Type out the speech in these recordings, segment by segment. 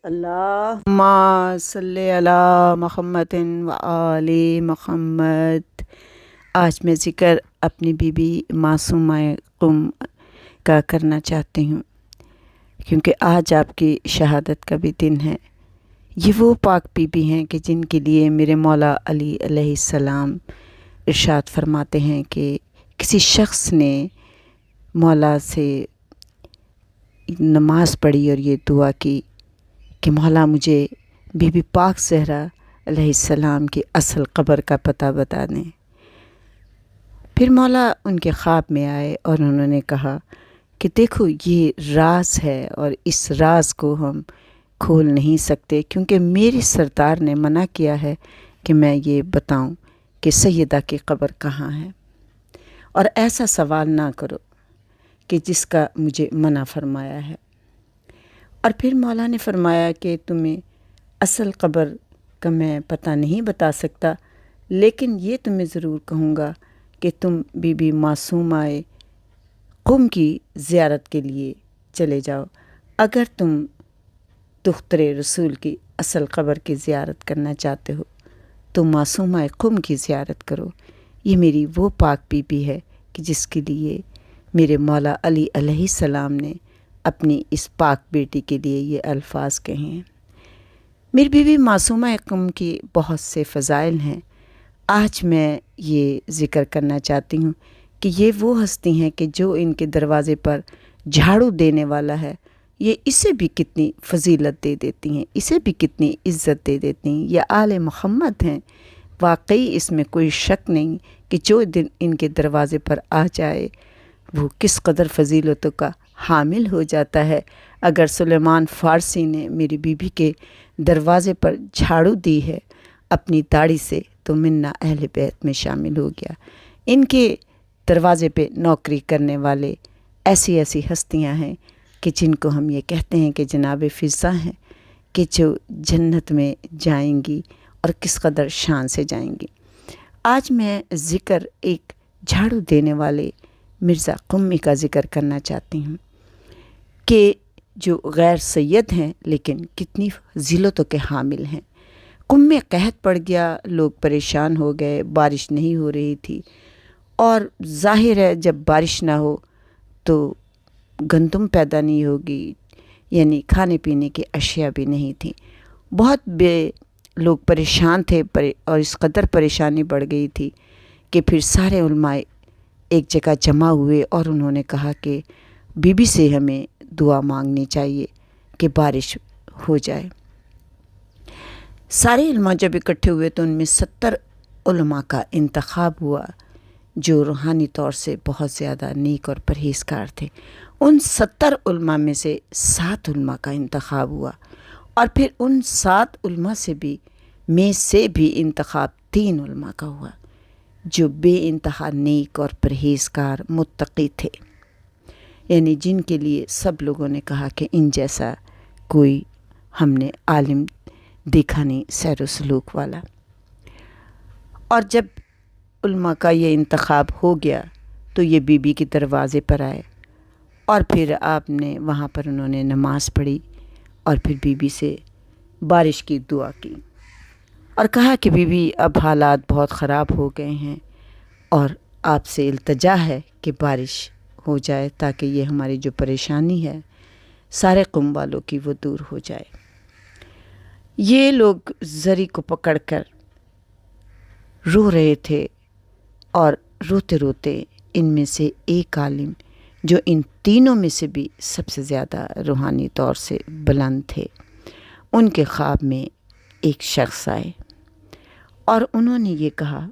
اللہم صلی علی محمد و آل محمد۔ آج میں ذکر اپنی بی بی معصومہ قم کا کرنا چاہتی ہوں، کیونکہ آج آپ کی شہادت کا بھی دن ہے۔ یہ وہ پاک بی بی ہیں کہ جن کے لیے میرے مولا علی علیہ السلام ارشاد فرماتے ہیں کہ کسی شخص نے مولا سے نماز پڑھی اور یہ دعا کی کہ مولا مجھے بی بی پاک زہرا علیہ السلام کی اصل قبر کا پتہ بتا دیں۔ پھر مولا ان کے خواب میں آئے اور انہوں نے کہا کہ دیکھو یہ راز ہے اور اس راز کو ہم کھول نہیں سکتے، کیونکہ میری سردار نے منع کیا ہے کہ میں یہ بتاؤں کہ سیدہ کی قبر کہاں ہے، اور ایسا سوال نہ کرو کہ جس کا مجھے منع فرمایا ہے۔ اور پھر مولا نے فرمایا کہ تمہیں اصل قبر کا میں پتہ نہیں بتا سکتا، لیکن یہ تمہیں ضرور کہوں گا کہ تم بی بی معصومہ قم کی زیارت کے لیے چلے جاؤ۔ اگر تم دختر رسول کی اصل قبر کی زیارت کرنا چاہتے ہو تو معصومہ قم کی زیارت کرو۔ یہ میری وہ پاک بی بی ہے کہ جس کے لیے میرے مولا علی علیہ السلام نے اپنی اس پاک بیٹی کے لیے یہ الفاظ کہے ہیں۔ میری بی بی معصومہ قم کی بہت سے فضائل ہیں۔ آج میں یہ ذکر کرنا چاہتی ہوں کہ یہ وہ ہستی ہیں کہ جو ان کے دروازے پر جھاڑو دینے والا ہے، یہ اسے بھی کتنی فضیلت دے دیتی ہیں، اسے بھی کتنی عزت دے دیتی ہیں۔ یہ آل محمد ہیں، واقعی اس میں کوئی شک نہیں کہ جو دن ان کے دروازے پر آ جائے وہ کس قدر فضیلتوں کا حامل ہو جاتا ہے۔ اگر سلیمان فارسی نے میری بی بی کے دروازے پر جھاڑو دی ہے اپنی داڑھی سے تو منا اہل بیت میں شامل ہو گیا۔ ان کے دروازے پہ نوکری کرنے والے ایسی ایسی ہستیاں ہیں کہ جن کو ہم یہ کہتے ہیں کہ جناب فضا ہیں، کہ جو جنت میں جائیں گی اور کس قدر شان سے جائیں گی۔ آج میں ذکر ایک جھاڑو دینے والے مرزا قمی کا ذکر کرنا چاہتی ہوں کہ جو غیر سید ہیں لیکن کتنی فضیلتوں کے حامل ہیں۔ قم میں قحط پڑ گیا، لوگ پریشان ہو گئے، بارش نہیں ہو رہی تھی، اور ظاہر ہے جب بارش نہ ہو تو گندم پیدا نہیں ہوگی، یعنی کھانے پینے کی اشیاء بھی نہیں تھیں۔ بہت لوگ پریشان تھے اور اس قدر پریشانی بڑھ گئی تھی کہ پھر سارے علماء ایک جگہ جمع ہوئے اور انہوں نے کہا کہ بی بی سے ہمیں دعا مانگنی چاہیے کہ بارش ہو جائے۔ سارے علماء جب اکٹھے ہوئے تو ان میں 70 علماء کا انتخاب ہوا جو روحانی طور سے بہت زیادہ نیک اور پرہیزگار تھے۔ ان 70 علماء میں سے 7 علماء کا انتخاب ہوا، اور پھر ان 7 علماء میں سے بھی انتخاب 3 علماء کا ہوا جو بے انتہا نیک اور پرہیزگار متقی تھے، یعنی جن کے لیے سب لوگوں نے کہا کہ ان جیسا کوئی ہم نے عالم دیکھا نہیں، سیر و سلوک والا۔ اور جب علماء کا یہ انتخاب ہو گیا تو یہ بی بی کے دروازے پر آئے، اور پھر آپ نے وہاں پر انہوں نے نماز پڑھی اور پھر بی بی سے بارش کی دعا کی اور کہا کہ بی بی اب حالات بہت خراب ہو گئے ہیں اور آپ سے التجا ہے کہ بارش ہو جائے تاکہ یہ ہماری جو پریشانی ہے سارے قم والوں کی وہ دور ہو جائے۔ یہ لوگ زری کو پکڑ کر رو رہے تھے، اور روتے روتے ان میں سے ایک عالم جو ان تینوں میں سے بھی سب سے زیادہ روحانی طور سے بلند تھے، ان کے خواب میں ایک شخص آئے اور انہوں نے یہ کہا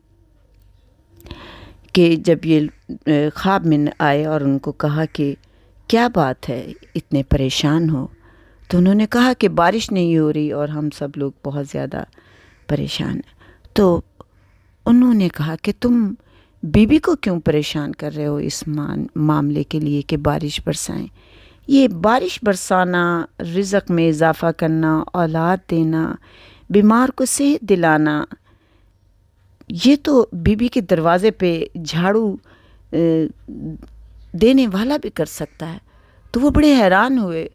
کہ جب یہ خواب میں آئے اور ان کو کہا کہ کیا بات ہے اتنے پریشان ہو، تو انہوں نے کہا کہ بارش نہیں ہو رہی اور ہم سب لوگ بہت زیادہ پریشان ہیں۔ تو انہوں نے کہا کہ تم بی بی کو کیوں پریشان کر رہے ہو اس معاملے کے لیے کہ بارش برسائیں؟ یہ بارش برسانا، رزق میں اضافہ کرنا، اولاد دینا، بیمار کو صحت دلانا، یہ تو بی بی کے دروازے پہ جھاڑو دینے والا بھی کر سکتا ہے۔ تو وہ بڑے حیران ہوئے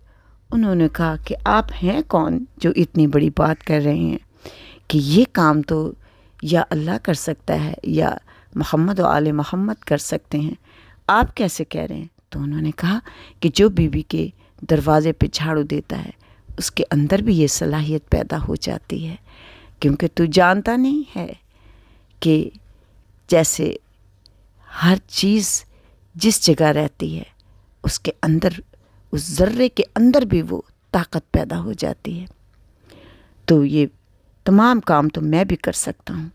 انہوں نے کہا کہ آپ ہیں کون جو اتنی بڑی بات کر رہے ہیں کہ یہ کام تو یا اللہ کر سکتا ہے یا محمد و آل محمد کر سکتے ہیں، آپ کیسے کہہ رہے ہیں؟ تو انہوں نے کہا کہ جو بیوی کے دروازے پہ جھاڑو دیتا ہے اس کے اندر بھی یہ صلاحیت پیدا ہو جاتی ہے، کیونکہ تو جانتا نہیں ہے کہ جیسے ہر چیز جس جگہ رہتی ہے اس کے اندر، اس ذرے کے اندر بھی وہ طاقت پیدا ہو جاتی ہے، تو یہ تمام کام تو میں بھی کر سکتا ہوں،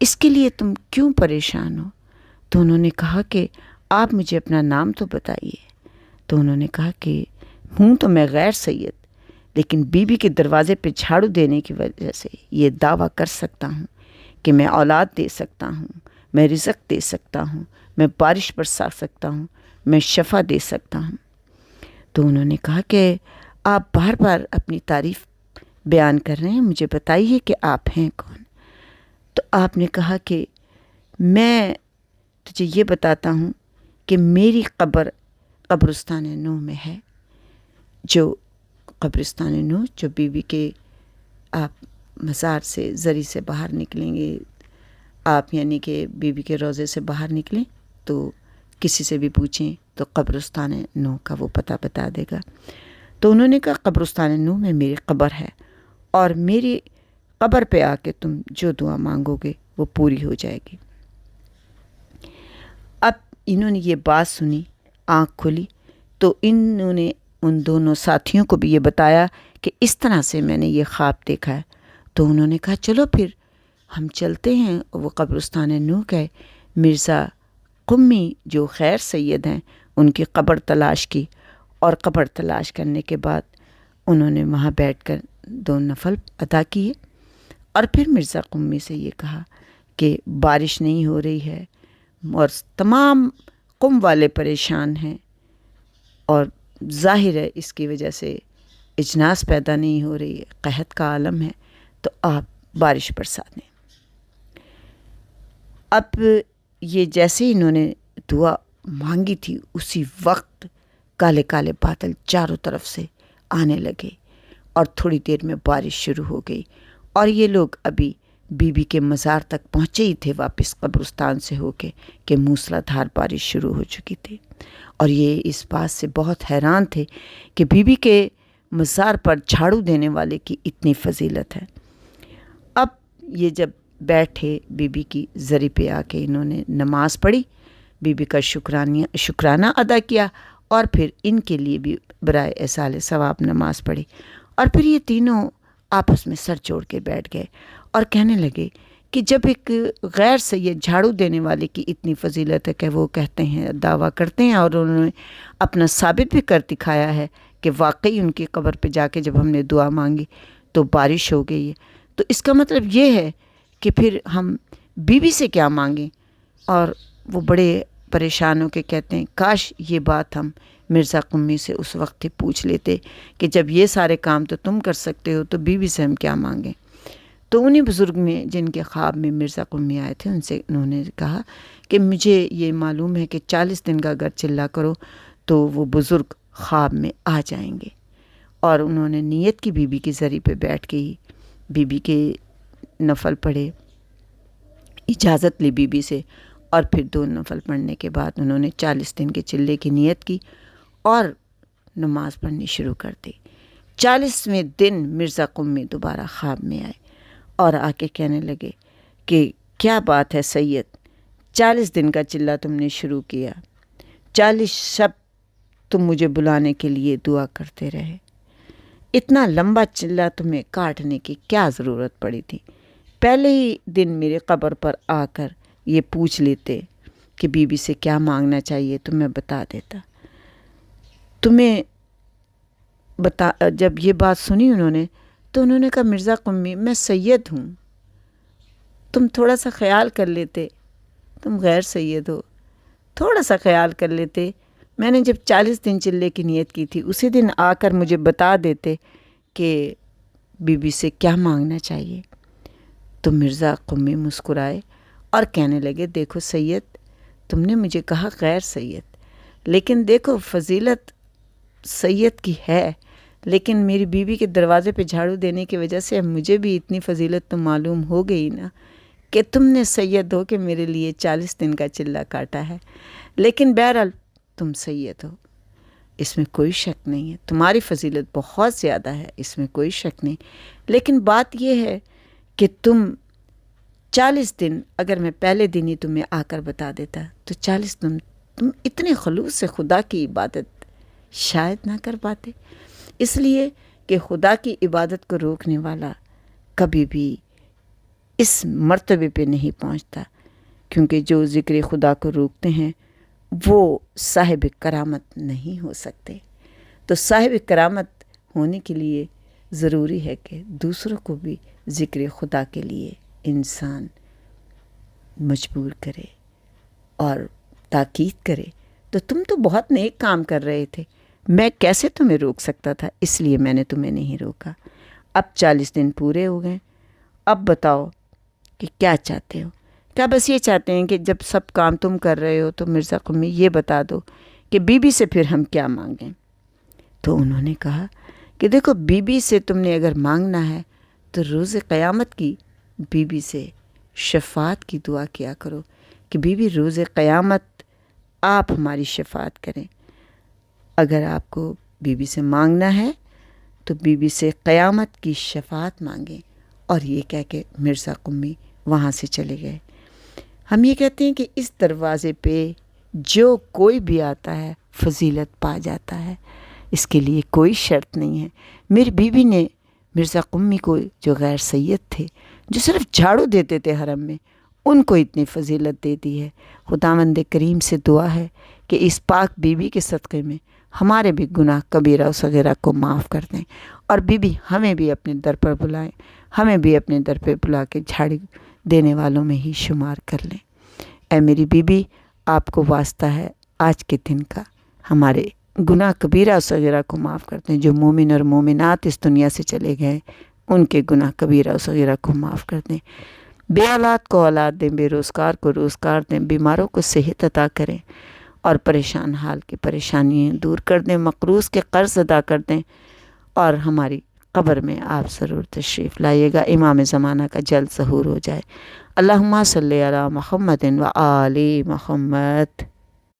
اس کے لیے تم کیوں پریشان ہو؟ تو انہوں نے کہا کہ آپ مجھے اپنا نام تو بتائیے۔ تو انہوں نے کہا کہ ہوں تو میں غیر سید، لیکن بیوی کے دروازے پہ جھاڑو دینے کی وجہ سے یہ دعویٰ کر سکتا ہوں کہ میں اولاد دے سکتا ہوں، میں رزق دے سکتا ہوں، میں بارش برسا سکتا ہوں، میں شفا دے سکتا ہوں۔ تو انہوں نے کہا کہ آپ بار بار اپنی تعریف بیان کر رہے ہیں، مجھے بتائیے کہ آپ ہیں کون؟ تو آپ نے کہا کہ میں تجھے یہ بتاتا ہوں کہ میری قبر قبرستان نوح میں ہے، جو قبرستان نوح جو بیوی کے آپ مزار سے زری سے باہر نکلیں گے، آپ یعنی کہ بیوی کے روضے سے باہر نکلیں تو کسی سے بھی پوچھیں تو قبرستان نوح کا وہ پتہ بتا دے گا۔ تو انہوں نے کہا قبرستان نوح میں میری قبر ہے، اور میری قبر پہ آ کے تم جو دعا مانگو گے وہ پوری ہو جائے گی۔ اب انہوں نے یہ بات سنی، آنکھ کھلی، تو انہوں نے ان دونوں ساتھیوں کو بھی یہ بتایا کہ اس طرح سے میں نے یہ خواب دیکھا ہے۔ تو انہوں نے کہا چلو پھر ہم چلتے ہیں۔ وہ قبرستان نوح گئے، مرزا قمی جو خیر سید ہیں ان کی قبر تلاش کی، اور قبر تلاش کرنے کے بعد انہوں نے وہاں بیٹھ کر 2 نفل ادا کیے، اور پھر مرزا قمی سے یہ کہا کہ بارش نہیں ہو رہی ہے اور تمام قم والے پریشان ہیں، اور ظاہر ہے اس کی وجہ سے اجناس پیدا نہیں ہو رہی ہے، قحط کا عالم ہے، تو آپ بارش برسا دیں۔ اب یہ جیسے انہوں نے دعا مانگی تھی اسی وقت کالے کالے بادل چاروں طرف سے آنے لگے، اور تھوڑی دیر میں بارش شروع ہو گئی، اور یہ لوگ ابھی بیوی کے مزار تک پہنچے ہی تھے واپس قبرستان سے ہو کے کہ موسلا دھار بارش شروع ہو چکی تھی، اور یہ اس بات سے بہت حیران تھے کہ بیوی کے مزار پر جھاڑو دینے والے کی اتنی فضیلت ہے۔ اب یہ جب بیٹھے بیوی کی زری پہ آ کے انہوں نے نماز پڑھی، بیوی کا شکرانہ ادا کیا، اور پھر ان کے لیے بھی برائے احصال ثواب نماز پڑھی، اور پھر یہ تینوں آپس میں سر جوڑ کے بیٹھ گئے اور کہنے لگے کہ جب ایک غیر سید جھاڑو دینے والے کی اتنی فضیلت ہے کہ وہ کہتے ہیں، دعویٰ کرتے ہیں، اور انہوں نے اپنا ثابت بھی کر دکھایا ہے کہ واقعی ان کی قبر پہ جا کے جب ہم نے دعا مانگی تو بارش ہو گئی ہے، تو اس کا مطلب یہ ہے کہ پھر ہم بیوی سے کیا مانگیں؟ اور وہ بڑے پریشان ہو کے کہتے ہیں کاش یہ بات ہم مرزا قمی سے اس وقت ہی پوچھ لیتے کہ جب یہ سارے کام تو تم کر سکتے ہو تو بیوی سے ہم کیا مانگیں۔ تو انہیں بزرگ میں جن کے خواب میں مرزا قمی آئے تھے ان سے انہوں نے کہا کہ مجھے یہ معلوم ہے کہ 40 دن کا اگر چلا کرو تو وہ بزرگ خواب میں آ جائیں گے، اور انہوں نے نیت کی بیوی کی زری پہ بیٹھ کے ہی بیوی کے نفل پڑھے، اجازت لی بیوی سے، اور پھر 2 نفل پڑھنے کے بعد انہوں نے 40 دن کے چلے کی نیت کی اور نماز پڑھنی شروع کر دی۔ 40ویں دن مرزا قمی دوبارہ خواب میں آئے اور آ کے کہنے لگے کہ کیا بات ہے سید، 40 دن کا چلہ تم نے شروع کیا، 40 شب تم مجھے بلانے کے لیے دعا کرتے رہے، اتنا لمبا چلہ تمہیں کاٹنے کی کیا ضرورت پڑی تھی؟ پہلے ہی دن میرے قبر پر آ کر یہ پوچھ لیتے کہ بیوی سے کیا مانگنا چاہیے تو میں بتا دیتا تمہیں۔ جب یہ بات سنی انہوں نے تو انہوں نے کہا مرزا قمی میں سید ہوں، تم تھوڑا سا خیال کر لیتے، تم غیر سید ہو، تھوڑا سا خیال کر لیتے، میں نے جب 40 دن چلے کی نیت کی تھی اسی دن آ کر مجھے بتا دیتے کہ بیوی سے کیا مانگنا چاہیے۔ تو مرزا قمی مسکرائے اور کہنے لگے دیکھو سید، تم نے مجھے کہا غیر سید، لیکن دیکھو فضیلت سید کی ہے، لیکن میری بیوی کے دروازے پہ جھاڑو دینے کی وجہ سے مجھے بھی اتنی فضیلت تو معلوم ہو گئی نا کہ تم نے سید ہو کے میرے لیے 40 دن کا چلہ کاٹا ہے، لیکن بہرحال تم سید ہو، اس میں کوئی شک نہیں ہے، تمہاری فضیلت بہت زیادہ ہے، اس میں کوئی شک نہیں، لیکن بات یہ ہے کہ تم 40 دن اگر میں پہلے دن ہی تمہیں آ کر بتا دیتا تو 40 دن تم اتنے خلوص سے خدا کی عبادت شاید نہ کر پاتے، اس لیے کہ خدا کی عبادت کو روکنے والا کبھی بھی اس مرتبے پہ نہیں پہنچتا، کیونکہ جو ذکر خدا کو روکتے ہیں وہ صاحب کرامت نہیں ہو سکتے۔ تو صاحب کرامت ہونے کے لیے ضروری ہے کہ دوسروں کو بھی ذکر خدا کے لیے انسان مجبور کرے اور تاکید کرے۔ تو تم تو بہت نیک کام کر رہے تھے، میں کیسے تمہیں روک سکتا تھا، اس لیے میں نے تمہیں نہیں روکا۔ اب 40 دن پورے ہو گئے، اب بتاؤ کہ کیا چاہتے ہو؟ کیا بس یہ چاہتے ہیں کہ جب سب کام تم کر رہے ہو تو مرزا قمی یہ بتا دو کہ بی بی سے پھر ہم کیا مانگیں؟ تو انہوں نے کہا کہ دیکھو، بی بی سے تم نے اگر مانگنا ہے تو روز قیامت کی بی بی سے شفاعت کی دعا کیا کرو کہ بی بی روز قیامت آپ ہماری شفاعت کریں۔ اگر آپ کو بی بی سے مانگنا ہے تو بی بی سے قیامت کی شفاعت مانگیں۔ اور یہ کہہ کے مرزا قمی وہاں سے چلے گئے۔ ہم یہ کہتے ہیں کہ اس دروازے پہ جو کوئی بھی آتا ہے فضیلت پا جاتا ہے، اس کے لیے کوئی شرط نہیں ہے۔ میری بیوی نے مرزا قمی کو، جو غیر سید تھے، جو صرف جھاڑو دیتے تھے حرم میں، ان کو اتنی فضیلت دے دی ہے۔ خداوند کریم سے دعا ہے کہ اس پاک بیوی کے صدقے میں ہمارے بھی گناہ کبیرہ و صغیرہ کو معاف کر دیں، اور بیوی ہمیں بھی اپنے در پر بلائیں، ہمیں بھی اپنے در پہ بلا کے جھاڑو دینے والوں میں ہی شمار کر لیں۔ اے میری بیوی، آپ کو واسطہ ہے آج کے دن کا، ہمارے گناہ کبیرہ و صغیرہ کو معاف کر دیں۔ جو مومن اور مومنات اس دنیا سے چلے گئے ان کے گناہ کبیرہ و صغیرہ کو معاف کر دیں۔ بے اولاد کو اولاد دیں، بے روزگار کو روزگار دیں، بیماروں کو صحت عطا کریں، اور پریشان حال کی پریشانیاں دور کر دیں، مقروض کے قرض ادا کر دیں، اور ہماری قبر میں آپ ضرور تشریف لائیے گا، امام زمانہ کا جلد ظہور ہو جائے۔ اللہم صلی علی محمد و آل محمد۔